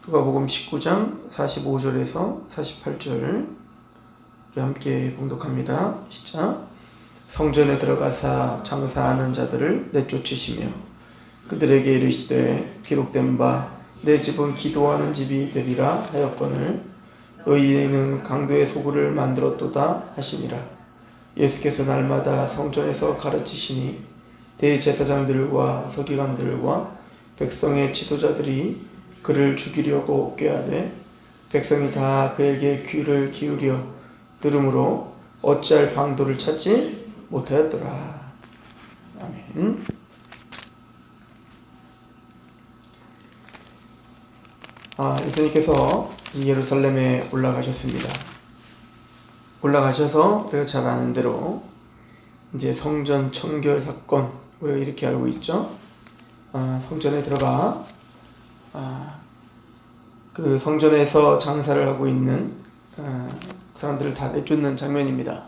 누가복음 19장 45절에서 48절 함께 봉독합니다. 시작. 성전에 들어가사 장사하는 자들을 내쫓으시며 그들에게 이르시되 기록된 바 내 집은 기도하는 집이 되리라 하였거늘 너희는 강도의 소굴을 만들었도다 하시니라. 예수께서 날마다 성전에서 가르치시니 대제사장들과 서기관들과 백성의 지도자들이 그를 죽이려고 꾀하되 백성이 다 그에게 귀를 기울여 들으므로 어찌할 방도를 찾지 못하였더라. 아멘. 예수님께서 예루살렘에 올라가셨습니다. 올라가셔서 우리가 잘 아는 대로 이제 성전 청결 사건, 우리가 이렇게 알고 있죠. 성전에 들어가 그 성전에서 장사를 하고 있는 사람들을 다 내쫓는 장면입니다.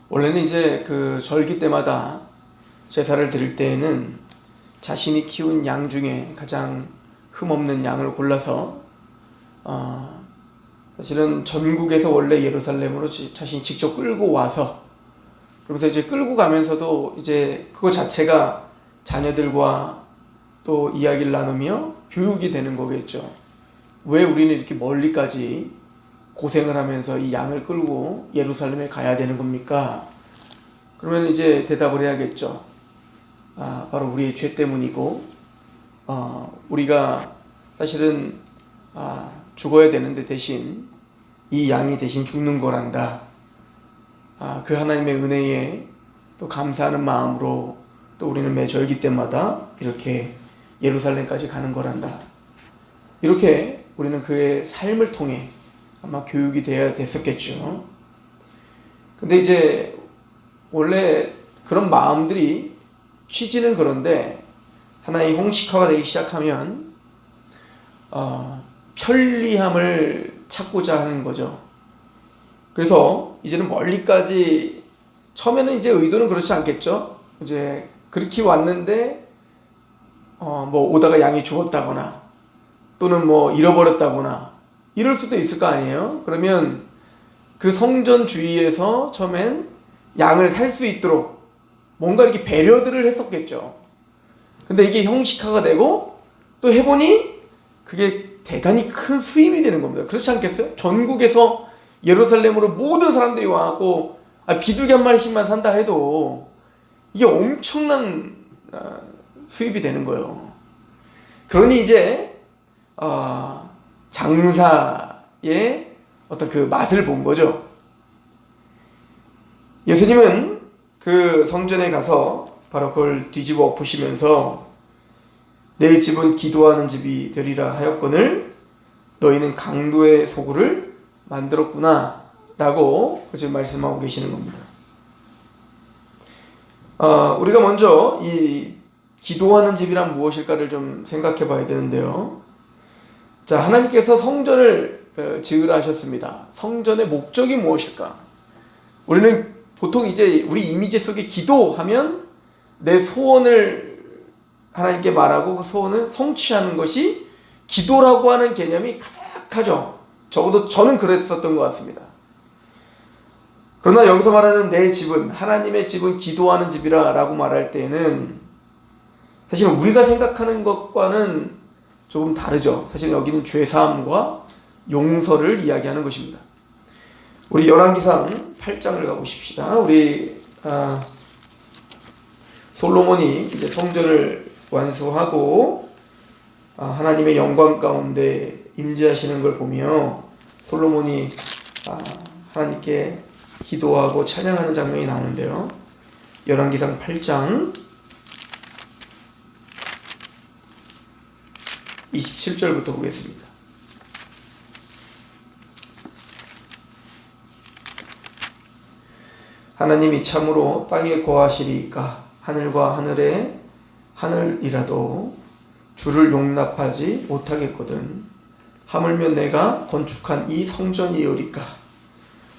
원래는 이제 그 절기 때마다 제사를 드릴 때에는 자신이 키운 양 중에 가장 흠없는 양을 골라서 사실은 전국에서 원래 예루살렘으로 자신이 직접 끌고 와서 그러면서 이제 끌고 가면서도 이제 그거 자체가 자녀들과 또 이야기를 나누며 교육이 되는 거겠죠. 왜 우리는 이렇게 멀리까지 고생을 하면서 이 양을 끌고 예루살렘에 가야 되는 겁니까? 그러면 이제 대답을 해야겠죠. 바로 우리의 죄 때문이고 우리가 사실은 죽어야 되는데 대신 이 양이 대신 죽는 거란다. 그 하나님의 은혜에 또 감사하는 마음으로 또 우리는 매 절기 때마다 이렇게 예루살렘까지 가는 거란다. 이렇게 우리는 그의 삶을 통해 아마 교육이 되어야 됐었겠죠. 근데 이제 원래 그런 마음들이 취지는 그런데 하나의 형식화가 되기 시작하면 편리함을 찾고자 하는 거죠. 그래서 이제는 멀리까지 처음에는 이제 의도는 그렇지 않겠죠. 이제 그렇게 왔는데 뭐 오다가 양이 죽었다거나 또는 뭐 잃어버렸다거나 이럴 수도 있을 거 아니에요. 그러면 그 성전 주위에서 처음엔 양을 살 수 있도록 뭔가 이렇게 배려들을 했었겠죠. 근데 이게 형식화가 되고 또 해보니 그게 대단히 큰 수입이 되는 겁니다. 그렇지 않겠어요? 전국에서 예루살렘으로 모든 사람들이 와갖고 비둘기 한 마리씩만 산다 해도 이게 엄청난 수입이 되는 거예요. 그러니 이제 장사의 어떤 그 맛을 본 거죠. 예수님은 그 성전에 가서 바로 그걸 뒤집어 엎으시면서 내 집은 기도하는 집이 되리라 하였거늘 너희는 강도의 소굴을 만들었구나 라고 지금 말씀하고 계시는 겁니다. 우리가 먼저 이 기도하는 집이란 무엇일까를 좀 생각해 봐야 되는데요. 자, 하나님께서 성전을 지으라 하셨습니다. 성전의 목적이 무엇일까? 우리는 보통 이제 우리 이미지 속에 기도하면 내 소원을 하나님께 말하고 그 소원을 성취하는 것이 기도라고 하는 개념이 가득하죠. 적어도 저는 그랬었던 것 같습니다. 그러나 여기서 말하는 내 집은, 하나님의 집은 기도하는 집이라 라고 말할 때는 사실 우리가 생각하는 것과는 조금 다르죠. 사실 여기는 죄사함과 용서를 이야기하는 것입니다. 우리 열왕기상 8장을 가보십시다. 우리 솔로몬이 이제 성전을 완수하고 하나님의 영광 가운데 임재하시는 걸 보며 솔로몬이 하나님께 기도하고 찬양하는 장면이 나오는데요. 열왕기상 8장 27절부터 보겠습니다. 하나님이 참으로 땅에 거하시리이까 하늘과 하늘에 하늘이라도 주를 용납하지 못하겠거든. 하물며 내가 건축한 이 성전이오리까.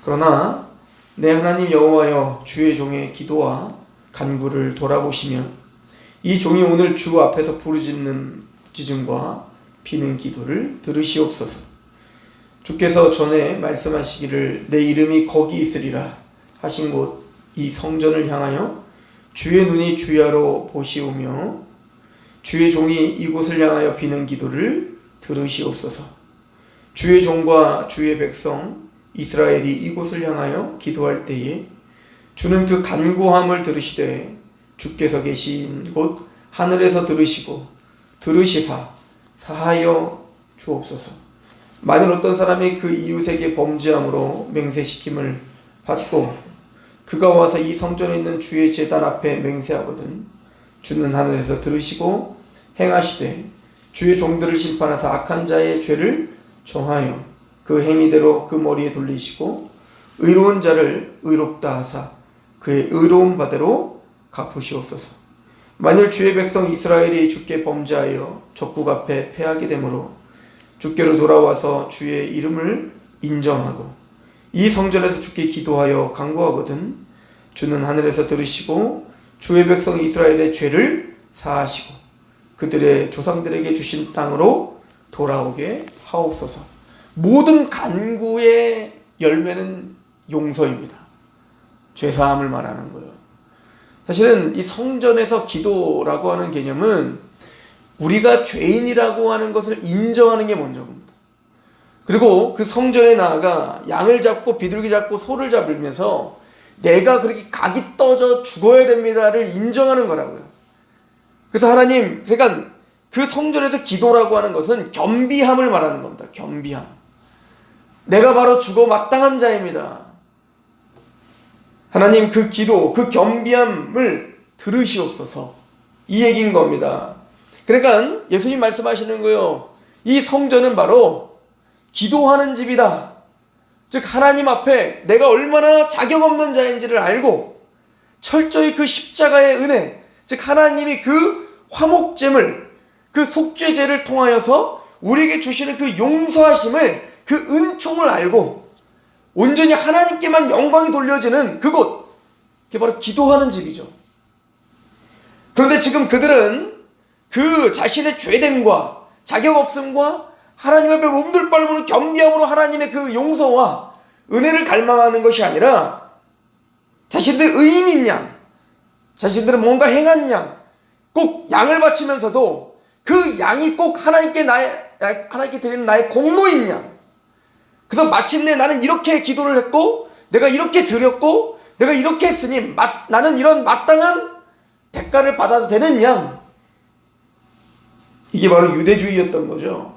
그러나 내 하나님 여호와여 주의 종의 기도와 간구를 돌아보시며 이 종이 오늘 주 앞에서 부르짖는 지짐과 비는 기도를 들으시옵소서. 주께서 전에 말씀하시기를 내 이름이 거기 있으리라 하신 곳 이 성전을 향하여 주의 눈이 주야로 보시오며 주의 종이 이곳을 향하여 비는 기도를 들으시옵소서. 주의 종과 주의 백성 이스라엘이 이곳을 향하여 기도할 때에 주는 그 간구함을 들으시되 주께서 계신 곳 하늘에서 들으시사 사하여 주옵소서. 만일 어떤 사람이 그 이웃에게 범죄함으로 맹세시킴을 받고 그가 와서 이 성전에 있는 주의 제단 앞에 맹세하거든 주는 하늘에서 들으시고 행하시되 주의 종들을 심판하사 악한 자의 죄를 정하여 그 행위대로 그 머리에 돌리시고 의로운 자를 의롭다 하사 그의 의로운 바대로 갚으시옵소서. 만일 주의 백성 이스라엘이 주께 범죄하여 적국 앞에 패하게 되므로 주께로 돌아와서 주의 이름을 인정하고 이 성전에서 주께 기도하여 간구하거든 주는 하늘에서 들으시고 주의 백성 이스라엘의 죄를 사하시고 그들의 조상들에게 주신 땅으로 돌아오게 하옵소서. 모든 간구의 열매는 용서입니다. 죄사함을 말하는 거예요. 사실은 이 성전에서 기도라고 하는 개념은 우리가 죄인이라고 하는 것을 인정하는 게 먼저 겁니다. 그리고 그 성전에 나아가 양을 잡고 비둘기 잡고 소를 잡으면서 내가 그렇게 각이 떠져 죽어야 됩니다를 인정하는 거라고요. 그래서 하나님, 그러니까 그 성전에서 기도라고 하는 것은 겸비함을 말하는 겁니다. 겸비함. 내가 바로 죽어 마땅한 자입니다. 하나님, 그 기도, 그 겸비함을 들으시옵소서. 이 얘기인 겁니다. 그러니까 예수님 말씀하시는 거예요. 이 성전은 바로 기도하는 집이다. 즉 하나님 앞에 내가 얼마나 자격 없는 자인지를 알고 철저히 그 십자가의 은혜, 즉 하나님이 그 화목제물, 그 속죄제를 통하여서 우리에게 주시는 그 용서하심을, 그 은총을 알고 온전히 하나님께만 영광이 돌려지는 그곳, 그게 바로 기도하는 집이죠. 그런데 지금 그들은 그 자신의 죄됨과 자격 없음과 하나님 앞에 몸둘 바를 겸비함으로 하나님의 그 용서와 은혜를 갈망하는 것이 아니라 자신들 의인인 양, 자신들은 뭔가 행한 양, 꼭 양을 바치면서도 그 양이 꼭 하나님께 드리는 나의 공로인 양. 그래서 마침내 나는 이렇게 기도를 했고 내가 이렇게 드렸고 내가 이렇게 했으니 나는 이런 마땅한 대가를 받아도 되는 양. 이게 바로 유대주의였던 거죠.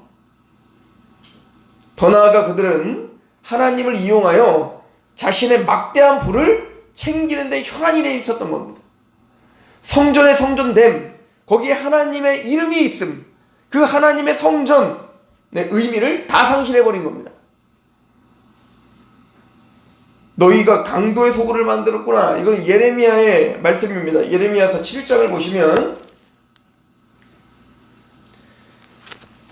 더 나아가 그들은 하나님을 이용하여 자신의 막대한 부를 챙기는 데 혈안이 되어 있었던 겁니다. 성전의 성전됨, 거기에 하나님의 이름이 있음, 그 하나님의 성전의 의미를 다 상실해버린 겁니다. 너희가 강도의 소굴을 만들었구나. 이건 예레미야의 말씀입니다. 예레미야서 7장을 보시면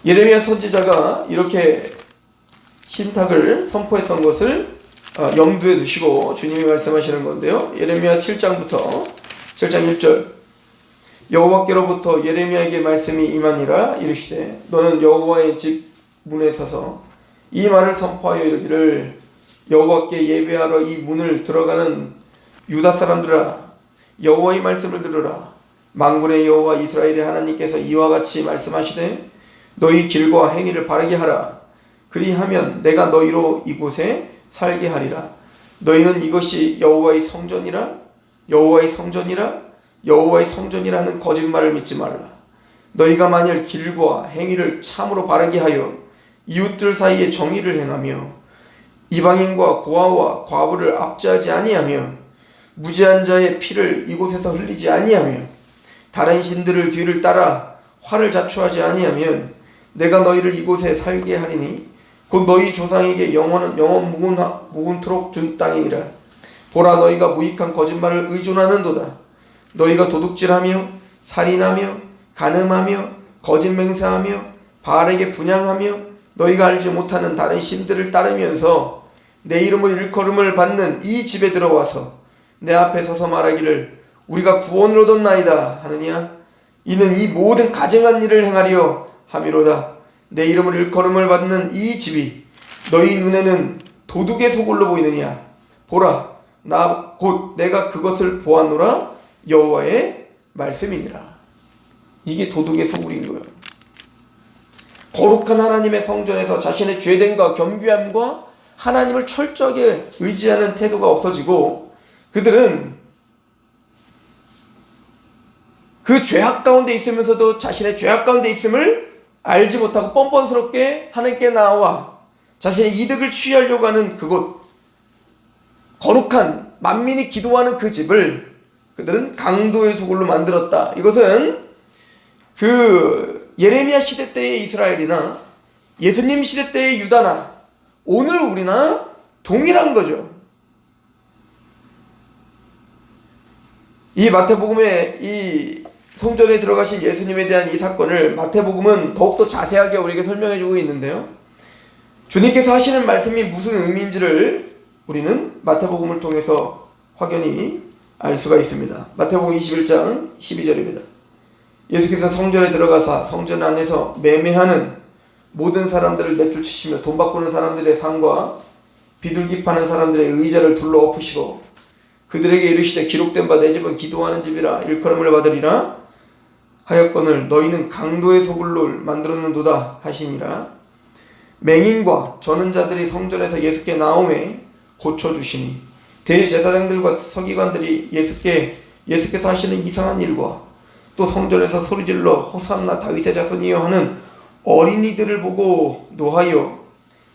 예레미야 선지자가 이렇게 신탁을 선포했던 것을 염두에 두시고 주님이 말씀하시는 건데요. 예레미야 7장부터 7장 1절 여호와께로부터 예레미야에게 말씀이 임하니라. 이르시되 너는 여호와의 집 문에 서서 이 말을 선포하여 이르기를 여호와께 예배하러 이 문을 들어가는 유다 사람들아, 여호와의 말씀을 들으라. 만군의 여호와 이스라엘의 하나님께서 이와 같이 말씀하시되 너희 길과 행위를 바르게 하라. 그리하면 내가 너희로 이곳에 살게 하리라. 너희는 이것이 여호와의 성전이라 여호와의 성전이라 여호와의 성전이라 하는 거짓말을 믿지 말라. 너희가 만일 길과 행위를 참으로 바르게 하여 이웃들 사이에 정의를 행하며 이방인과 고아와 과부를 압제하지 아니하며 무죄한 자의 피를 이곳에서 흘리지 아니하며 다른 신들을 뒤를 따라 화를 자초하지 아니하면 내가 너희를 이곳에 살게 하리니 곧 너희 조상에게 영원 무궁토록 준 땅이니라. 보라, 너희가 무익한 거짓말을 의존하는도다. 너희가 도둑질하며 살인하며 간음하며 거짓 맹세하며 바알에게 분향하며 너희가 알지 못하는 다른 신들을 따르면서 내 이름을 일컬음을 받는 이 집에 들어와서 내 앞에 서서 말하기를 우리가 구원을 얻었나이다 하느냐. 이는 이 모든 가증한 일을 행하리여 함이로다. 내 이름을 일컬음을 받는 이 집이 너희 눈에는 도둑의 소굴로 보이느냐? 보라, 나 곧 내가 그것을 보았노라. 여호와의 말씀이니라. 이게 도둑의 소굴인 거예요. 거룩한 하나님의 성전에서 자신의 죄됨과 겸비함과 하나님을 철저하게 의지하는 태도가 없어지고, 그들은 그 죄악 가운데 있으면서도 자신의 죄악 가운데 있음을 알지 못하고 뻔뻔스럽게 하나님께 나와 자신의 이득을 취하려고 하는 그곳, 거룩한 만민이 기도하는 그 집을 그들은 강도의 소굴로 만들었다. 이것은 그 예레미야 시대 때의 이스라엘이나 예수님 시대 때의 유다나 오늘 우리나 동일한 거죠. 이 마태복음의 이 성전에 들어가신 예수님에 대한 이 사건을 마태복음은 더욱더 자세하게 우리에게 설명해주고 있는데요. 주님께서 하시는 말씀이 무슨 의미인지를 우리는 마태복음을 통해서 확연히 알 수가 있습니다. 마태복음 21장 12절입니다. 예수께서 성전에 들어가사 성전 안에서 매매하는 모든 사람들을 내쫓으시며 돈 바꾸는 사람들의 상과 비둘기 파는 사람들의 의자를 둘러 엎으시고 그들에게 이르시되 기록된 바 내 집은 기도하는 집이라 일컬음을 받으리라 하였거늘 너희는 강도의 소굴로 만들었는도다 하시니라. 맹인과 저는 자들이 성전에서 예수께 나오매 고쳐주시니 대제사장들과 서기관들이 예수께서 하시는 이상한 일과 또 성전에서 소리질러 호산나 다윗의 자손이여 하는 어린이들을 보고 노하여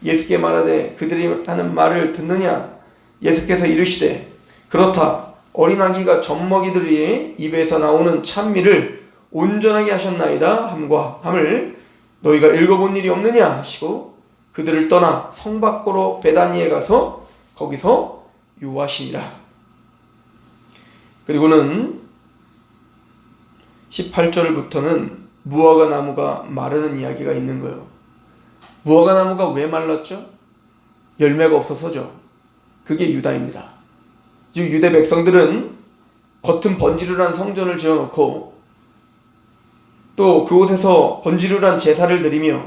예수께 말하되 그들이 하는 말을 듣느냐? 예수께서 이르시되 그렇다. 어린 아기가 젖먹이들의 입에서 나오는 찬미를 온전하게 하셨나이다 함을 너희가 읽어본 일이 없느냐 하시고 그들을 떠나 성 밖으로 베다니에 가서 거기서 유하시니라. 그리고는 18절부터는 무화과 나무가 마르는 이야기가 있는 거예요. 무화과 나무가 왜 말랐죠? 열매가 없어서죠. 그게 유다입니다. 즉 유대 백성들은 겉은 번지르르한 성전을 지어놓고 또 그곳에서 번지르르한 제사를 드리며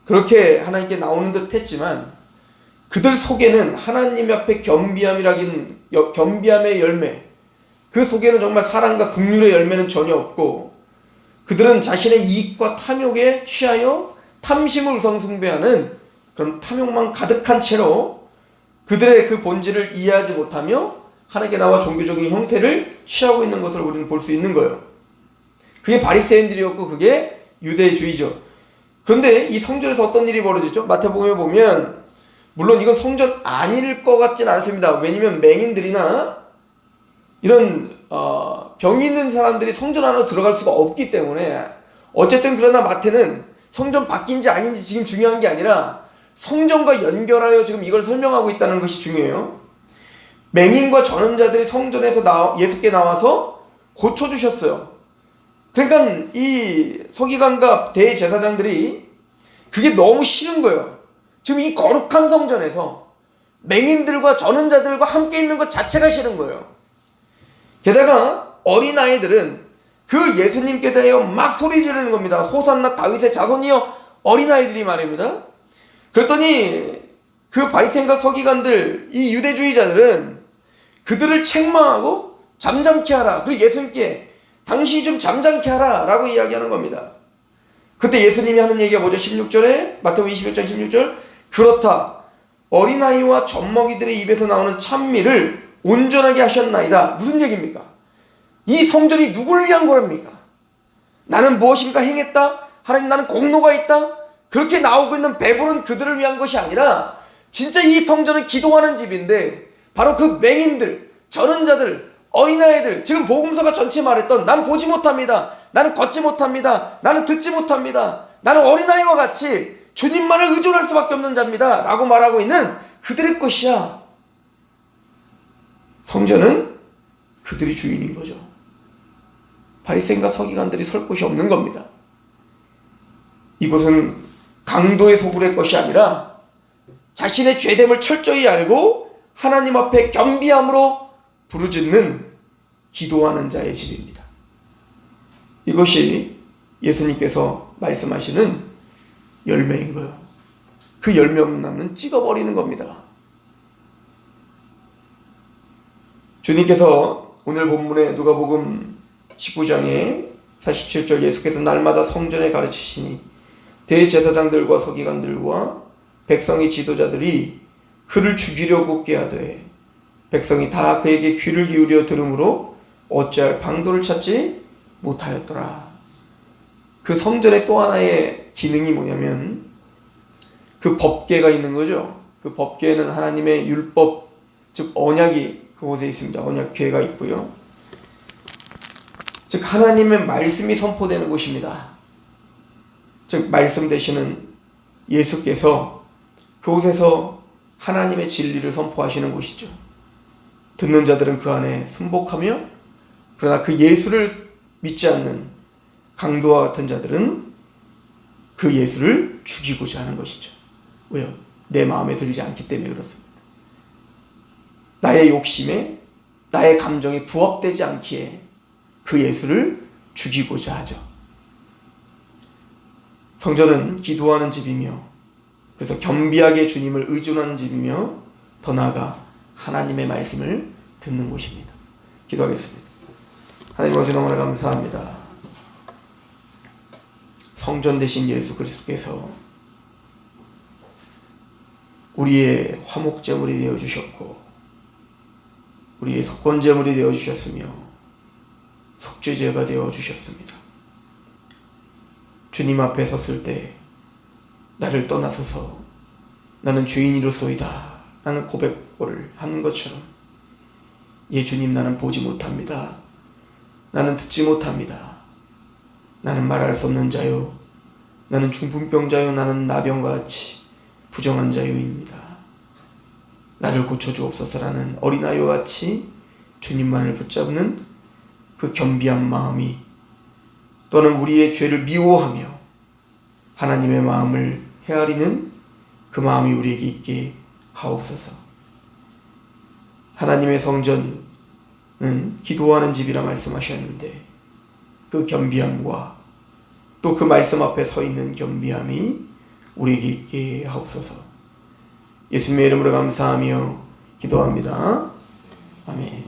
그렇게 하나님께 나오는 듯 했지만 그들 속에는 하나님 앞에 겸비함의 열매, 그 속에는 정말 사랑과 긍휼의 열매는 전혀 없고 그들은 자신의 이익과 탐욕에 취하여 탐심을 우상숭배하는 그런 탐욕만 가득한 채로 그들의 그 본질을 이해하지 못하며 하나님께 나와 종교적인 형태를 취하고 있는 것을 우리는 볼 수 있는 거예요. 그게 바리새인들이었고 그게 유대주의죠. 그런데 이 성전에서 어떤 일이 벌어지죠? 마태복음에 보면 물론 이건 성전 아닐 것 같진 않습니다. 왜냐면 맹인들이나 이런 병이 있는 사람들이 성전 안으로 들어갈 수가 없기 때문에 어쨌든 그러나 마태는 성전 밖인지 아닌지 지금 중요한 게 아니라 성전과 연결하여 지금 이걸 설명하고 있다는 것이 중요해요. 맹인과 전원자들이 성전에서 예수께 나와서 고쳐주셨어요. 그러니까 이 서기관과 대제사장들이 그게 너무 싫은 거예요. 지금 이 거룩한 성전에서 맹인들과 전원자들과 함께 있는 것 자체가 싫은 거예요. 게다가 어린아이들은 그 예수님께 대하여 막 소리 지르는 겁니다. 호산나 다윗의 자손이여 어린아이들이 말입니다. 그랬더니 그 바리새인과 서기관들, 이 유대주의자들은 그들을 책망하고 잠잠케 하라. 그리고 예수님께 당신이 좀 잠잠케 하라 라고 이야기하는 겁니다. 그때 예수님이 하는 얘기가 뭐죠? 16절에 마태복음 21장 16절 그렇다. 어린아이와 젖먹이들의 입에서 나오는 찬미를 온전하게 하셨나이다. 무슨 얘기입니까? 이 성전이 누구를 위한 거랍니까? 나는 무엇인가 행했다? 하나님 나는 공로가 있다? 그렇게 나오고 있는 배부른 그들을 위한 것이 아니라 진짜 이 성전은 기도하는 집인데 바로 그 맹인들, 전원자들, 어린아이들, 지금 복음서가 전체 말했던 난 보지 못합니다. 나는 걷지 못합니다. 나는 듣지 못합니다. 나는 어린아이와 같이 주님만을 의존할 수밖에 없는 자입니다. 라고 말하고 있는 그들의 것이야. 성전은 그들이 주인인 거죠. 바리새인과 서기관들이 설 곳이 없는 겁니다. 이곳은 강도의 소굴의 것이 아니라 자신의 죄됨을 철저히 알고 하나님 앞에 겸비함으로 부르짖는 기도하는 자의 집입니다. 이것이 예수님께서 말씀하시는 열매인 거예요. 그 열매 없는 찍어버리는 겁니다. 주님께서 오늘 본문에 누가복음 19장에 47절 예수께서 날마다 성전에 가르치시니 대제사장들과 서기관들과 백성의 지도자들이 그를 죽이려고 꾀하되 백성이 다 그에게 귀를 기울여 들으므로 어찌할 방도를 찾지 못하였더라. 그 성전의 또 하나의 기능이 뭐냐면 그 법궤가 있는 거죠. 그 법궤는 하나님의 율법, 즉 언약이 그곳에 있습니다. 언약궤가 있고요. 즉 하나님의 말씀이 선포되는 곳입니다. 즉 말씀 되시는 예수께서 그곳에서 하나님의 진리를 선포하시는 곳이죠. 듣는 자들은 그 안에 순복하며, 그러나 그 예수를 믿지 않는 강도와 같은 자들은 그 예수를 죽이고자 하는 것이죠. 왜요? 내 마음에 들지 않기 때문에 그렇습니다. 나의 욕심에, 나의 감정에 부합되지 않기에 그 예수를 죽이고자 하죠. 성전은 기도하는 집이며, 그래서 겸비하게 주님을 의존하는 집이며, 더 나아가 하나님의 말씀을 듣는 곳입니다. 기도하겠습니다. 하나님 아버지 너무나 감사합니다. 성전 되신 예수 그리스도께서 우리의 화목제물이 되어주셨고 우리의 속건제물이 되어주셨으며 속죄제가 되어주셨습니다. 주님 앞에 섰을 때 나를 떠나서서 나는 죄인이로소이다 라는 고백을 하는 것처럼, 예 주님, 나는 보지 못합니다. 나는 듣지 못합니다. 나는 말할 수 없는 자요, 나는 중풍병자요, 나는 나병과 같이 부정한 자요입니다. 나를 고쳐주옵소서라는 어린아이와 같이 주님만을 붙잡는 그 겸비한 마음이, 또는 우리의 죄를 미워하며 하나님의 마음을 헤아리는 그 마음이 우리에게 있게 하옵소서. 하나님의 성전은 기도하는 집이라 말씀하셨는데 그 겸비함과 또 그 말씀 앞에 서 있는 겸비함이 우리에게 있게 하옵소서. 예수님의 이름으로 감사하며 기도합니다. 아멘.